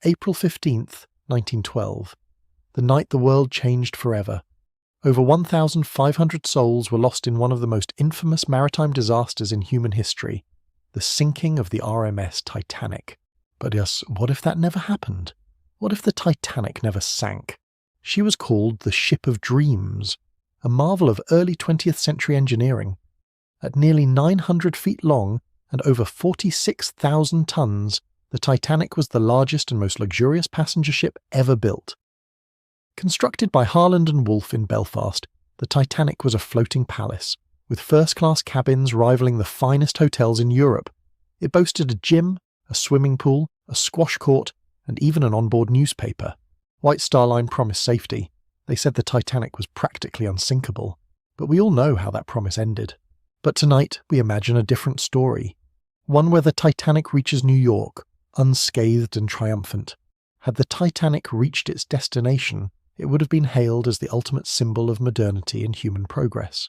April 15th, 1912, the night the world changed forever. Over 1,500 souls were lost in one of the most infamous maritime disasters in human history, the sinking of the RMS Titanic. But yes, what if that never happened? What if the Titanic never sank? She was called the Ship of Dreams, a marvel of early 20th century engineering. At nearly 900 feet long and over 46,000 tons, the Titanic was the largest and most luxurious passenger ship ever built. Constructed by Harland and Wolff in Belfast, the Titanic was a floating palace, with first-class cabins rivaling the finest hotels in Europe. It boasted a gym, a swimming pool, a squash court, and even an onboard newspaper. White Star Line promised safety. They said the Titanic was practically unsinkable, but we all know how that promise ended. But tonight we imagine a different story, one where the Titanic reaches New York, unscathed and triumphant. Had the Titanic reached its destination, it would have been hailed as the ultimate symbol of modernity and human progress.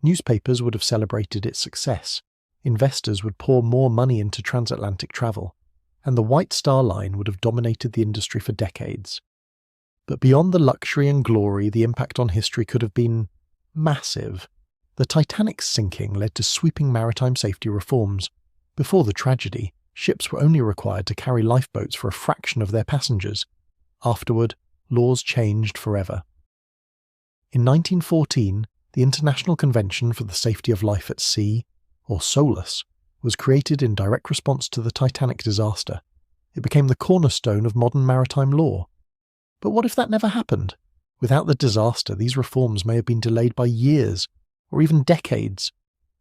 Newspapers would have celebrated its success, investors would pour more money into transatlantic travel, and the White Star Line would have dominated the industry for decades. But beyond the luxury and glory, the impact on history could have been massive. The Titanic's sinking led to sweeping maritime safety reforms. Before the tragedy, ships were only required to carry lifeboats for a fraction of their passengers. Afterward, laws changed forever. In 1914, the International Convention for the Safety of Life at Sea, or SOLAS, was created in direct response to the Titanic disaster. It became the cornerstone of modern maritime law. But what if that never happened? Without the disaster, these reforms may have been delayed by years, or even decades.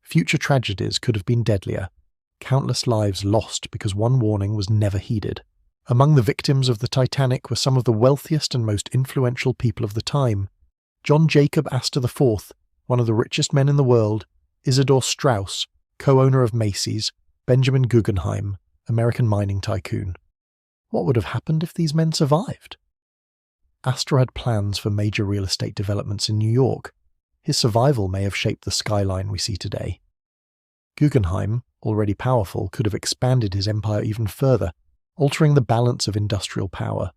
Future tragedies could have been deadlier. Countless lives lost because one warning was never heeded. Among the victims of the Titanic were some of the wealthiest and most influential people of the time. John Jacob Astor IV, one of the richest men in the world, Isidor Straus, co-owner of Macy's, Benjamin Guggenheim, American mining tycoon. What would have happened if these men survived? Astor had plans for major real estate developments in New York. His survival may have shaped the skyline we see today. Guggenheim, already powerful, could have expanded his empire even further, altering the balance of industrial power.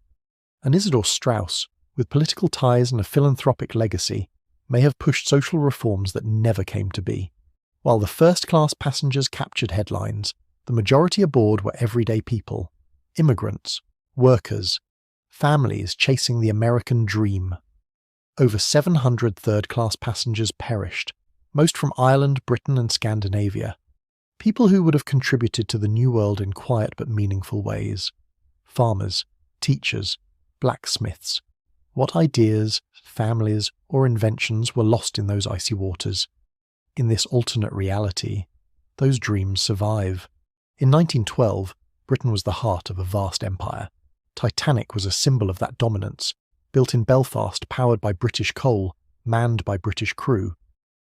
And Isidor Straus, with political ties and a philanthropic legacy, may have pushed social reforms that never came to be. While the first-class passengers captured headlines, the majority aboard were everyday people, immigrants, workers, families chasing the American dream. Over 700 third-class passengers perished, most from Ireland, Britain, and Scandinavia. People who would have contributed to the New World in quiet but meaningful ways. Farmers, teachers, blacksmiths. What ideas, families, or inventions were lost in those icy waters? In this alternate reality, those dreams survive. In 1912, Britain was the heart of a vast empire. Titanic was a symbol of that dominance, built in Belfast, powered by British coal, manned by British crew.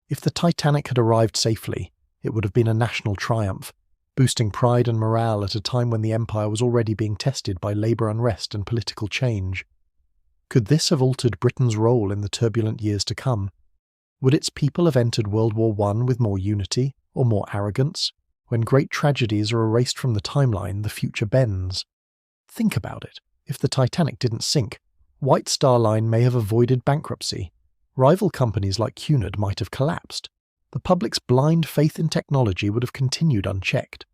If the Titanic had arrived safely, it would have been a national triumph, boosting pride and morale at a time when the empire was already being tested by labour unrest and political change. Could this have altered Britain's role in the turbulent years to come? Would its people have entered World War I with more unity or more arrogance? When great tragedies are erased from the timeline, the future bends. Think about it. If the Titanic didn't sink, White Star Line may have avoided bankruptcy. Rival companies like Cunard might have collapsed. The public's blind faith in technology would have continued unchecked.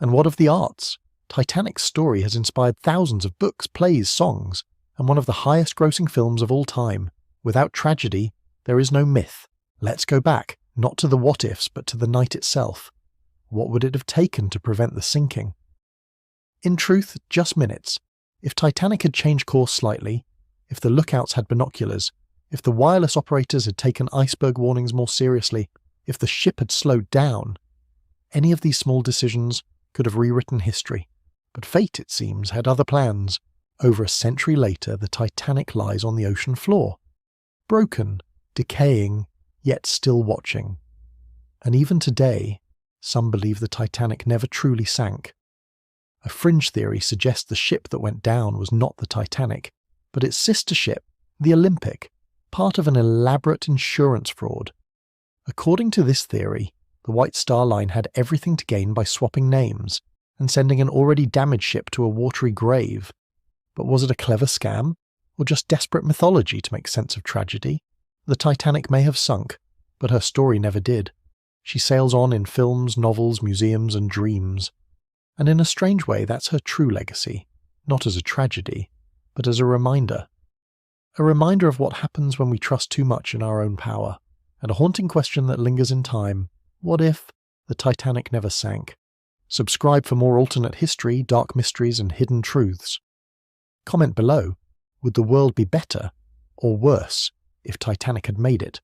And what of the arts? Titanic's story has inspired thousands of books, plays, songs, and one of the highest-grossing films of all time. Without tragedy, there is no myth. Let's go back, not to the what-ifs, but to the night itself. What would it have taken to prevent the sinking? In truth, just minutes. If Titanic had changed course slightly, if the lookouts had binoculars, if the wireless operators had taken iceberg warnings more seriously, if the ship had slowed down, any of these small decisions could have rewritten history. But fate, it seems, had other plans. Over a century later, the Titanic lies on the ocean floor. Broken, decaying, yet still watching. And even today, some believe the Titanic never truly sank. A fringe theory suggests the ship that went down was not the Titanic, but its sister ship, the Olympic, part of an elaborate insurance fraud. According to this theory, the White Star Line had everything to gain by swapping names. and sending an already damaged ship to a watery grave. But was it a clever scam, or just desperate mythology to make sense of tragedy? The Titanic may have sunk, but her story never did. She sails on in films, novels, museums, and dreams. And in a strange way, that's her true legacy, not as a tragedy, but as a reminder. A reminder of what happens when we trust too much in our own power, and a haunting question that lingers in time: what if the Titanic never sank? Subscribe for more alternate history, dark mysteries, and hidden truths. Comment below: would the world be better or worse if Titanic had made it?